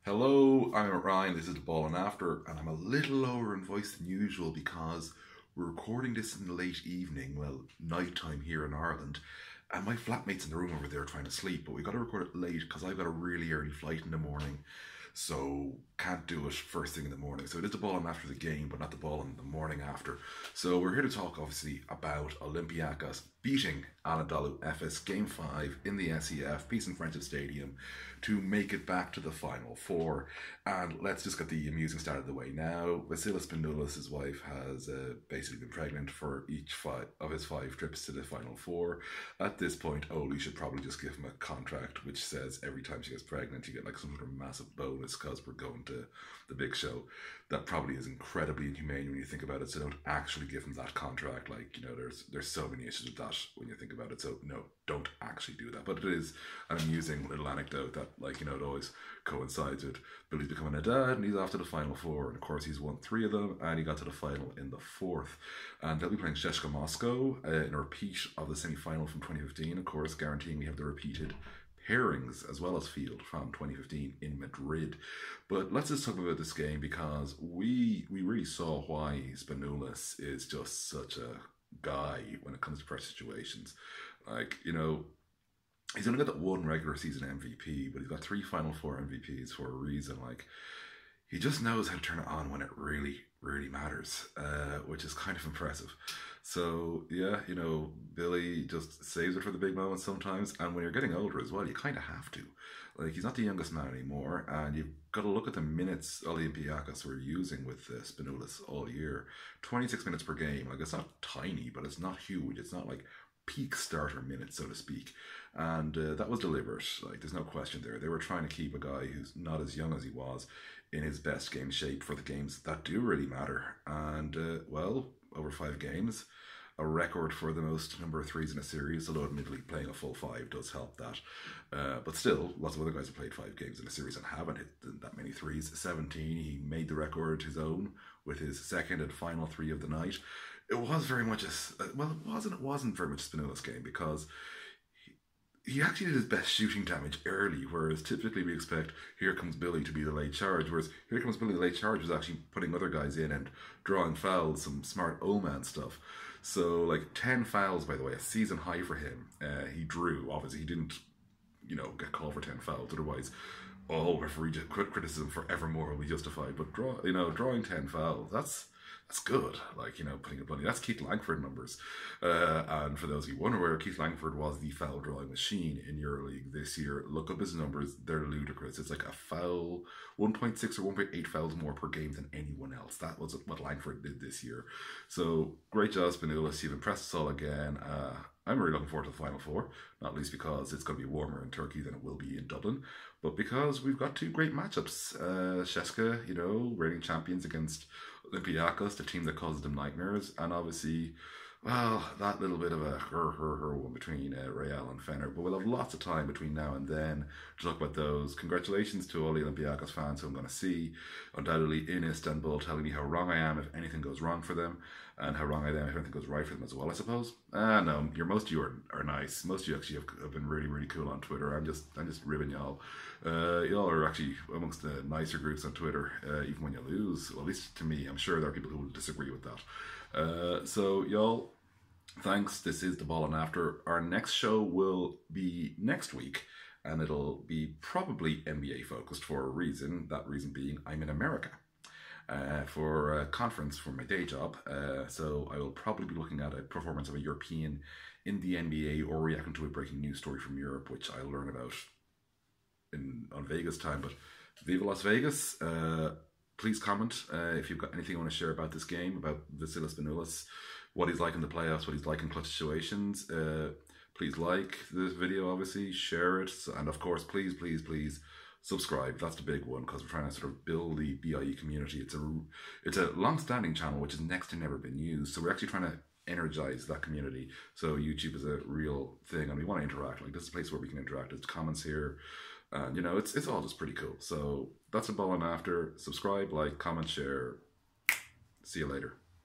Hello, I'm Emmet Ryan. This is the Ball and After, and I'm a little lower in voice than usual because we're recording this in the late evening, well, night time here in Ireland, and my flatmate's in the room over there trying to sleep, but we got to record it late because I've got a really early flight in the morning, so can't do it first thing in the morning. So it is the Ball and After the game, but not the Ball in the morning after. So we're here to talk, obviously, about Olympiacos beating Anadolu Efes Game 5 in the SEF, Peace and Friendship Stadium, to make it back to the Final Four. And let's just get the amusing start of the way now. Vassilis Spanoulis, his wife, has basically been pregnant for each of his 5 trips to the Final Four. At this point, Oli should probably just give him a contract which says every time she gets pregnant, you get like some sort of massive bonus because we're going to the big show. That probably is incredibly inhumane when you think about it. So don't actually give him that contract. Like, you know, there's so many issues with that when you think about it. So no, don't actually do that. But it is an amusing little anecdote that, like, you know, it always coincides with Billy's becoming a dad and he's off to the Final Four. And of course, he's won 3 of them and he got to the final in the 4th. And they'll be playing CSKA Moscow in a repeat of the semi-final from 2015, of course, guaranteeing we have the repeated pairings as well as field from 2015 in Madrid. But let's just talk about this game because we really saw why Spanoulis is just such a guy when it comes to pressure situations. Like, you know, he's only got that 1 regular season MVP, but he's got 3 Final Four MVPs for a reason. Like, he just knows how to turn it on when it really, really matters, which is kind of impressive. So, yeah, you know, Billy just saves it for the big moments sometimes. And when you're getting older as well, you kind of have to. Like, he's not the youngest man anymore. And you've got to look at the minutes Olympiacos were using with Spanoulis all year. 26 minutes per game. Like, it's not tiny, but it's not huge. It's not like peak starter minutes, so to speak. And that was deliberate. Like, there's no question there. They were trying to keep a guy who's not as young as he was in his best game shape for the games that do really matter. And, well, over 5 games, a record for the most number of threes in a series, although admittedly playing a full 5 does help that. But still, lots of other guys have played 5 games in a series and haven't hit that many threes. 17, he made the record his own with his second and final 3 of the night. It was very much it wasn't very much a Spanoulis game because he actually did his best shooting damage early, whereas typically we expect here comes Billy to be the late charge, whereas here comes Billy the late charge was actually putting other guys in and drawing fouls, some smart old-man stuff. So, like, 10 fouls, by the way, a season high for him. He drew. Obviously, he didn't, you know, get called for 10 fouls, otherwise all referee criticism forevermore will be justified. But drawing 10 fouls, that's good. Like, you know, putting a bunny. That's Keith Langford numbers. And for those of you who wonder where Keith Langford was the foul drawing machine in Euroleague this year, look up his numbers. They're ludicrous. It's like a foul, 1.6 or 1.8 fouls more per game than anyone else. That was what Langford did this year. So, great job, Spanoulis. You've impressed us all again. I'm really looking forward to the Final Four, not least because it's going to be warmer in Turkey than it will be in Dublin, but because we've got 2 great matchups. CSKA, you know, reigning champions against Olympiacos, the team that causes them nightmares, and obviously, well, that little bit of a one between Real and Fener, but we'll have lots of time between now and then to talk about those. Congratulations to all the Olympiacos fans who I'm going to see undoubtedly in Istanbul, telling me how wrong I am if anything goes wrong for them, and how wrong I am if anything goes right for them as well, I suppose. No, most of you are nice. Most of you actually have been really, really cool on Twitter. I'm just ribbing y'all. Y'all are actually amongst the nicer groups on Twitter, even when you lose. Well, at least to me. I'm sure there are people who will disagree with that. So y'all, thanks. This is the Ball and After. Our next show will be next week, and it'll be probably NBA focused for a reason. That reason being I'm in America for a conference for my day job. So I will probably be looking at a performance of a European in the NBA or reacting to a breaking news story from Europe, which I'll learn about on Vegas time. But Viva Las Vegas. Please comment if you've got anything you want to share about this game, about Vassilis Spanoulis, what he's like in the playoffs, what he's like in clutch situations. Please like this video, obviously, share it, and of course, please subscribe. That's the big one, because we're trying to sort of build the BIE community. It's a long-standing channel which has next to never been used, so we're actually trying to energize that community. So YouTube is a real thing, and we want to interact. Like, this is a place where we can interact. There's comments here. And, you know, it's all just pretty cool. So that's a Ball and After. Subscribe, like, comment, share. See you later.